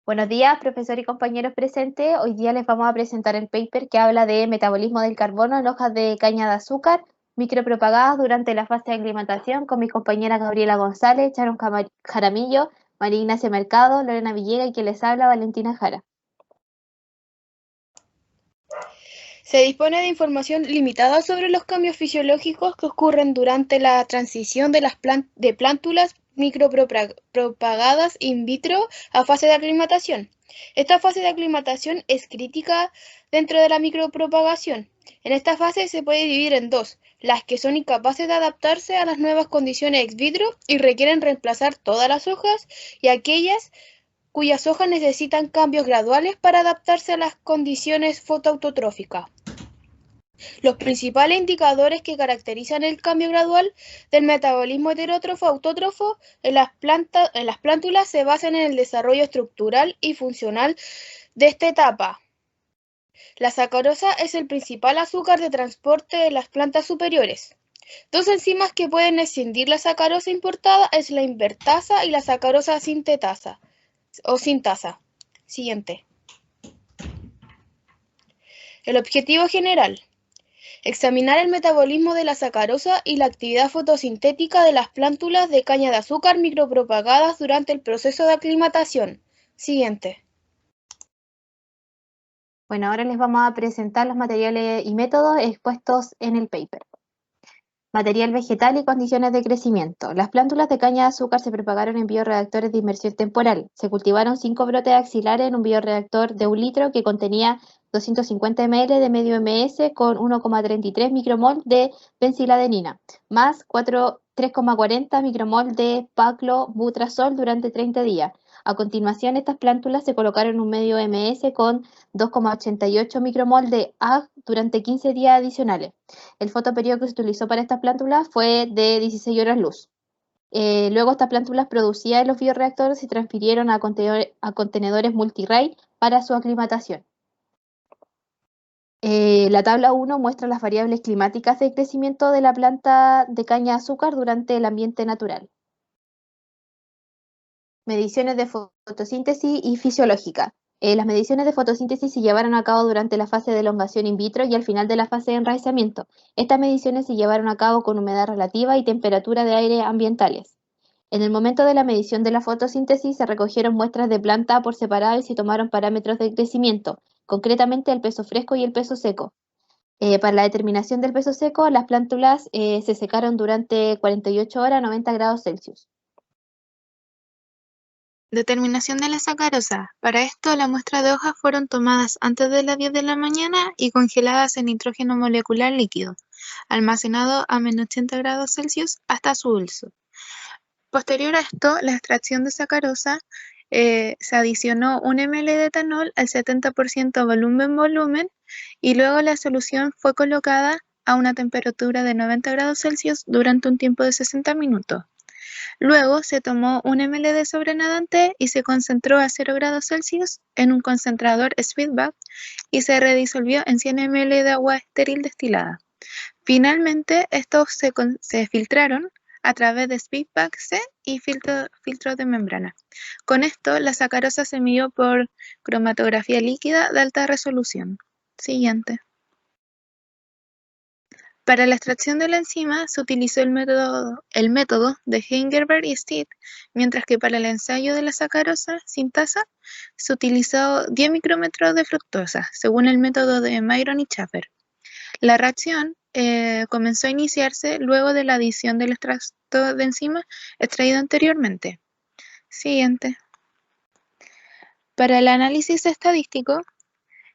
Buenos días, profesor y compañeros presentes. Hoy día les vamos a presentar el paper que habla de metabolismo del carbono en hojas de caña de azúcar, micropropagadas durante la fase de aclimatación, con mis compañeras Gabriela González, Sharon Jaramillo, María Ignacia Mercado, Lorena Villega y quien les habla, Valentina Jara. Se dispone de información limitada sobre los cambios fisiológicos que ocurren durante la transición de plántulas micropropagadas in vitro a fase de aclimatación. Esta fase de aclimatación es crítica dentro de la micropropagación. En esta fase se puede dividir en dos: las que son incapaces de adaptarse a las nuevas condiciones ex vitro y requieren reemplazar todas las hojas, y aquellas cuyas hojas necesitan cambios graduales para adaptarse a las condiciones fotoautotróficas. Los principales indicadores que caracterizan el cambio gradual del metabolismo heterótrofo-autótrofo en las plántulas se basan en el desarrollo estructural y funcional de esta etapa. La sacarosa es el principal azúcar de transporte de las plantas superiores. Dos enzimas que pueden escindir la sacarosa importada es la invertasa y la sacarosa sintetasa o sintasa. Siguiente. El objetivo general: examinar el metabolismo de la sacarosa y la actividad fotosintética de las plántulas de caña de azúcar micropropagadas durante el proceso de aclimatación. Siguiente. Bueno, ahora les vamos a presentar los materiales y métodos expuestos en el paper. Material vegetal y condiciones de crecimiento. Las plántulas de caña de azúcar se propagaron en bioreactores de inmersión temporal. Se cultivaron 5 brotes axilares en un bioreactor de 1 litro que contenía 250 ml de medio ms con 1,33 micromol de benciladenina, más 3,40 micromol de paclobutrazol durante 30 días. A continuación, estas plántulas se colocaron en un medio ms con 2,88 micromol de AG durante 15 días adicionales. El fotoperiodo que se utilizó para estas plántulas fue de 16 horas luz. Luego estas plántulas producidas en los bioreactores se transfirieron a contenedores multirray para su aclimatación. La tabla 1 muestra las variables climáticas de crecimiento de la planta de caña de azúcar durante el ambiente natural. Mediciones de fotosíntesis y fisiológica. Las mediciones de fotosíntesis se llevaron a cabo durante la fase de elongación in vitro y al final de la fase de enraizamiento. Estas mediciones se llevaron a cabo con humedad relativa y temperatura de aire ambientales. En el momento de la medición de la fotosíntesis se recogieron muestras de planta por separado y se tomaron parámetros de crecimiento, concretamente el peso fresco y el peso seco. Para la determinación del peso seco, las plántulas se secaron durante 48 horas a 90 grados Celsius. Determinación de la sacarosa. Para esto, las muestras de hojas fueron tomadas antes de las 10 de la mañana y congeladas en nitrógeno molecular líquido, almacenado a menos 80 grados Celsius hasta su uso. Posterior a esto, la extracción de sacarosa, se adicionó 1 ml de etanol al 70% volumen y luego la solución fue colocada a una temperatura de 90 grados Celsius durante un tiempo de 60 minutos. Luego se tomó 1 ml de sobrenadante y se concentró a 0 grados Celsius en un concentrador Speedback y se redisolvió en 100 ml de agua estéril destilada. Finalmente, estos se filtraron a través de Speedback C y filtro de membrana. Con esto, la sacarosa se midió por cromatografía líquida de alta resolución. Siguiente. Para la extracción de la enzima se utilizó el método de Heisenberg y Stead, mientras que para el ensayo de la sacarosa sintasa se utilizó 10 micrómetros de fructosa, según el método de Myron y Schaffer. La reacción comenzó a iniciarse luego de la adición del extracto de enzima extraído anteriormente. Siguiente. Para el análisis estadístico,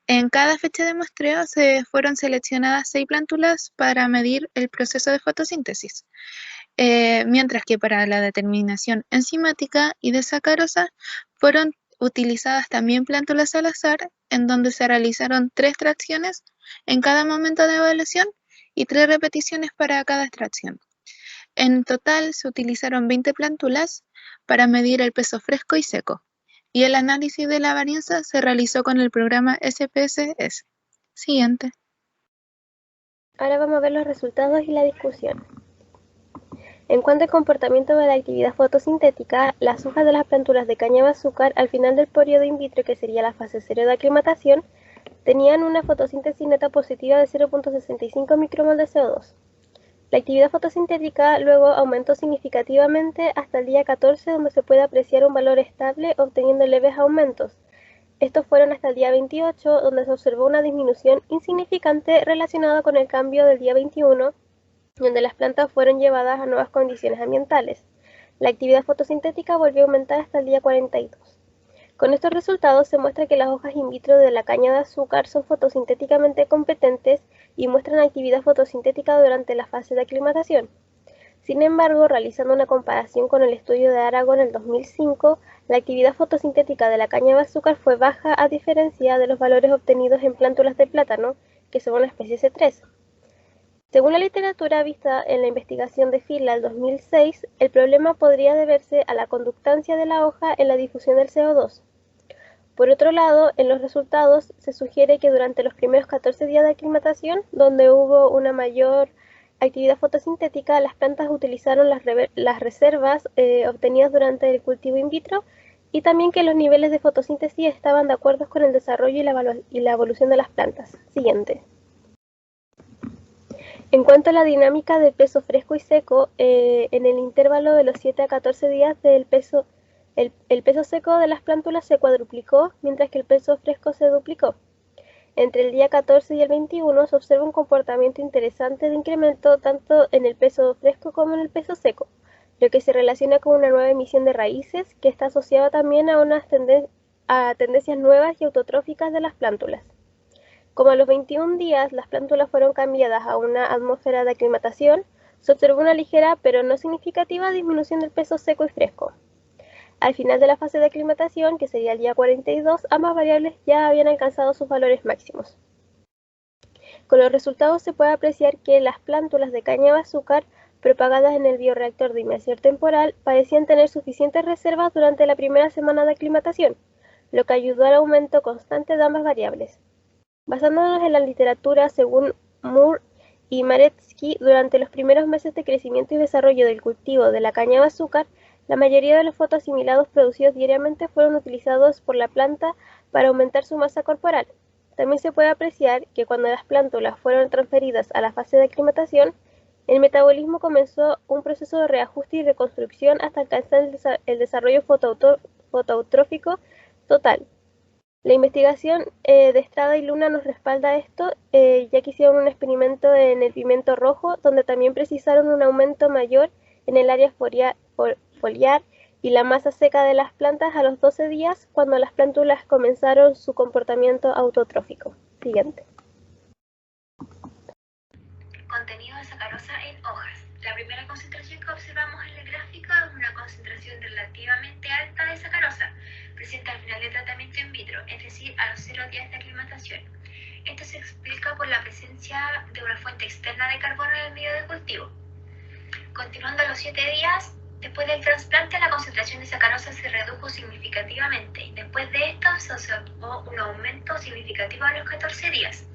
en cada fecha de muestreo se fueron seleccionadas 6 plántulas para medir el proceso de fotosíntesis, mientras que para la determinación enzimática y de sacarosa fueron utilizadas también plántulas al azar, en donde se realizaron 3 extracciones en cada momento de evaluación y 3 repeticiones para cada extracción. En total se utilizaron 20 plántulas para medir el peso fresco y seco, y el análisis de la varianza se realizó con el programa SPSS. Siguiente. Ahora vamos a ver los resultados y la discusión. En cuanto al comportamiento de la actividad fotosintética, las hojas de las plántulas de caña de azúcar al final del periodo in vitro, que sería la fase 0 de aclimatación, tenían una fotosíntesis neta positiva de 0.65 micromol de CO2. La actividad fotosintética luego aumentó significativamente hasta el día 14, donde se puede apreciar un valor estable obteniendo leves aumentos. Estos fueron hasta el día 28, donde se observó una disminución insignificante relacionada con el cambio del día 21, donde las plantas fueron llevadas a nuevas condiciones ambientales. La actividad fotosintética volvió a aumentar hasta el día 42. Con estos resultados se muestra que las hojas in vitro de la caña de azúcar son fotosintéticamente competentes y muestran actividad fotosintética durante la fase de aclimatación. Sin embargo, realizando una comparación con el estudio de Aragon en el 2005, la actividad fotosintética de la caña de azúcar fue baja a diferencia de los valores obtenidos en plántulas de plátano, que son una especie C3. Según la literatura vista en la investigación de Fila del 2006, el problema podría deberse a la conductancia de la hoja en la difusión del CO2. Por otro lado, en los resultados se sugiere que durante los primeros 14 días de aclimatación, donde hubo una mayor actividad fotosintética, las plantas utilizaron las reservas obtenidas durante el cultivo in vitro y también que los niveles de fotosíntesis estaban de acuerdo con el desarrollo y la evolución de las plantas. Siguiente. En cuanto a la dinámica del peso fresco y seco, en el intervalo de los 7 a 14 días el peso seco de las plántulas se cuadruplicó, mientras que el peso fresco se duplicó. Entre el día 14 y el 21 se observa un comportamiento interesante de incremento tanto en el peso fresco como en el peso seco, lo que se relaciona con una nueva emisión de raíces que está asociada también a tendencias nuevas y autotróficas de las plántulas. Como a los 21 días las plántulas fueron cambiadas a una atmósfera de aclimatación, se observó una ligera pero no significativa disminución del peso seco y fresco. Al final de la fase de aclimatación, que sería el día 42, ambas variables ya habían alcanzado sus valores máximos. Con los resultados se puede apreciar que las plántulas de caña de azúcar propagadas en el bioreactor de inmersión temporal parecían tener suficientes reservas durante la primera semana de aclimatación, lo que ayudó al aumento constante de ambas variables. Basándonos en la literatura, según Moore y Maretsky, durante los primeros meses de crecimiento y desarrollo del cultivo de la caña de azúcar, la mayoría de los fotoasimilados producidos diariamente fueron utilizados por la planta para aumentar su masa corporal. También se puede apreciar que cuando las plántulas fueron transferidas a la fase de aclimatación, el metabolismo comenzó un proceso de reajuste y reconstrucción hasta alcanzar el desarrollo fotoeutrófico total. La investigación de Estrada y Luna nos respalda esto, ya que hicieron un experimento en el pimiento rojo, donde también precisaron un aumento mayor en el área foliar y la masa seca de las plantas a los 12 días, cuando las plántulas comenzaron su comportamiento autotrófico. Siguiente. Contenido de sacarosa en hojas. La primera concentración que observamos en el gráfico es una concentración relativamente alta de sacarosa, presente al final del tratamiento in vitro, es decir, a los 0 días de aclimatación. Esto se explica por la presencia de una fuente externa de carbono en el medio de cultivo. Continuando a los 7 días, después del trasplante, la concentración de sacarosa se redujo significativamente y después de esto se observó un aumento significativo a los 14 días.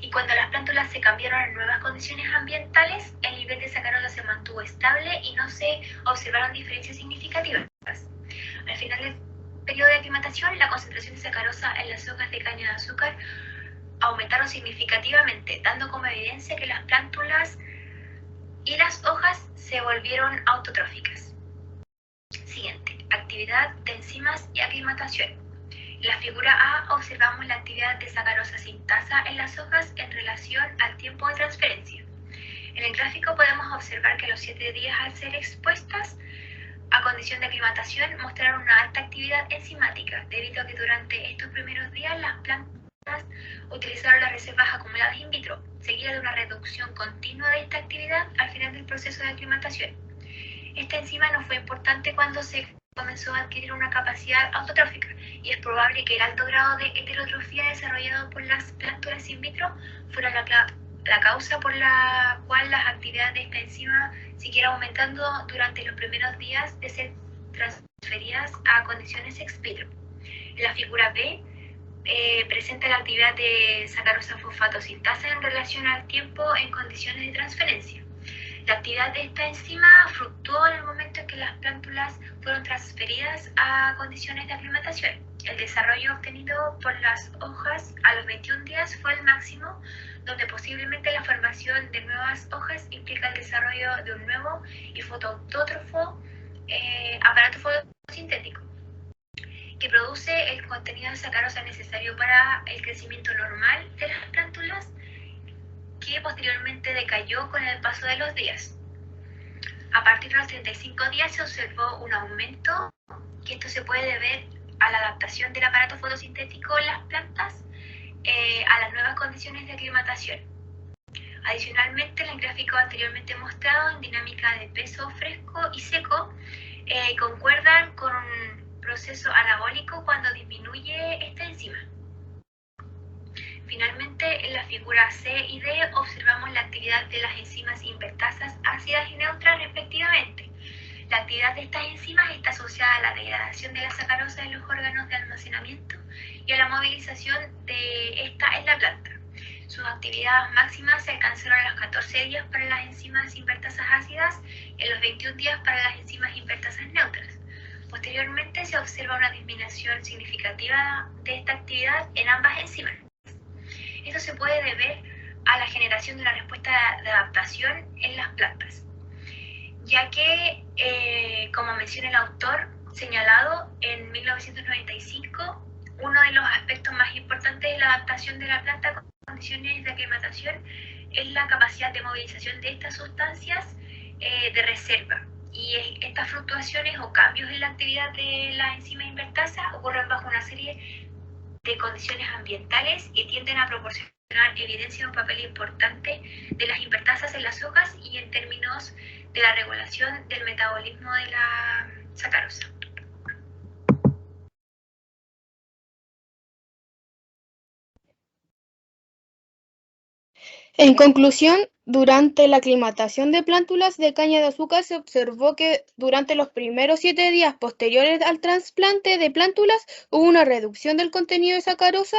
Y cuando las plántulas se cambiaron a nuevas condiciones ambientales, el nivel de sacarosa se mantuvo estable y no se observaron diferencias significativas. Al final del periodo de aclimatación, la concentración de sacarosa en las hojas de caña de azúcar aumentaron significativamente, dando como evidencia que las plántulas y las hojas se volvieron autotróficas. Siguiente, actividad de enzimas y aclimatación. En la figura A observamos la actividad de sacarosa sintasa en las hojas en relación al tiempo de transferencia. En el gráfico podemos observar que los 7 días al ser expuestas a condición de aclimatación mostraron una alta actividad enzimática, debido a que durante estos primeros días las plantas utilizaron las reservas acumuladas in vitro, seguida de una reducción continua de esta actividad al final del proceso de aclimatación. Esta enzima no fue importante cuando se comenzó a adquirir una capacidad autotrófica y es probable que el alto grado de heterotrofia desarrollado por las plántulas in vitro fuera la causa por la cual las actividades de esta enzima siguieron aumentando durante los primeros días de ser transferidas a condiciones ex vitro. En la figura B presenta la actividad de sacarosa fosfato sintasa en relación al tiempo en condiciones de transferencia. La actividad de esta enzima fluctuó en el momento en que las plántulas fueron transferidas a condiciones de aclimatación. El desarrollo obtenido por las hojas a los 21 días fue el máximo, donde posiblemente la formación de nuevas hojas implica el desarrollo de un nuevo y fotoautótrofo aparato fotosintético, que produce el contenido de sacarosa necesario para el crecimiento normal de las plántulas, que posteriormente decayó con el paso de los días. A partir de los 35 días se observó un aumento, que esto se puede deber a la adaptación del aparato fotosintético en las plantas a las nuevas condiciones de aclimatación. Adicionalmente, en el gráfico anteriormente mostrado, en dinámica de peso fresco y seco, concuerdan con un proceso anabólico cuando disminuye esta enzima. Finalmente, en la figura C y D observamos la actividad de las enzimas invertasas ácidas y neutras respectivamente. La actividad de estas enzimas está asociada a la degradación de la sacarosa en los órganos de almacenamiento y a la movilización de esta en la planta. Sus actividades máximas se alcanzaron a los 14 días para las enzimas invertasas ácidas y a los 21 días para las enzimas invertasas neutras. Posteriormente se observa una disminución significativa de esta actividad en ambas enzimas. Esto se puede deber a la generación de una respuesta de adaptación en las plantas, ya que, como menciona el autor señalado en 1995, uno de los aspectos más importantes de la adaptación de la planta con condiciones de aclimatación es la capacidad de movilización de estas sustancias de reserva. Y estas fluctuaciones o cambios en la actividad de la enzima invertasa ocurren bajo una serie de condiciones ambientales y tienden a proporcionar evidencia de un papel importante de las invertasas en las hojas y en términos de la regulación del metabolismo de la sacarosa. En conclusión, durante la aclimatación de plántulas de caña de azúcar se observó que durante los primeros 7 días posteriores al trasplante de plántulas hubo una reducción del contenido de sacarosa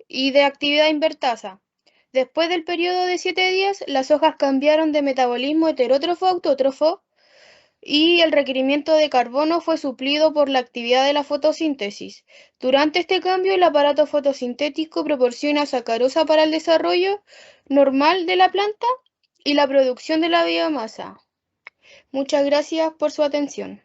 y de actividad invertasa. Después del periodo de 7 días, las hojas cambiaron de metabolismo heterótrofo a autótrofo y el requerimiento de carbono fue suplido por la actividad de la fotosíntesis. Durante este cambio, el aparato fotosintético proporciona sacarosa para el desarrollo normal de la planta y la producción de la biomasa. Muchas gracias por su atención.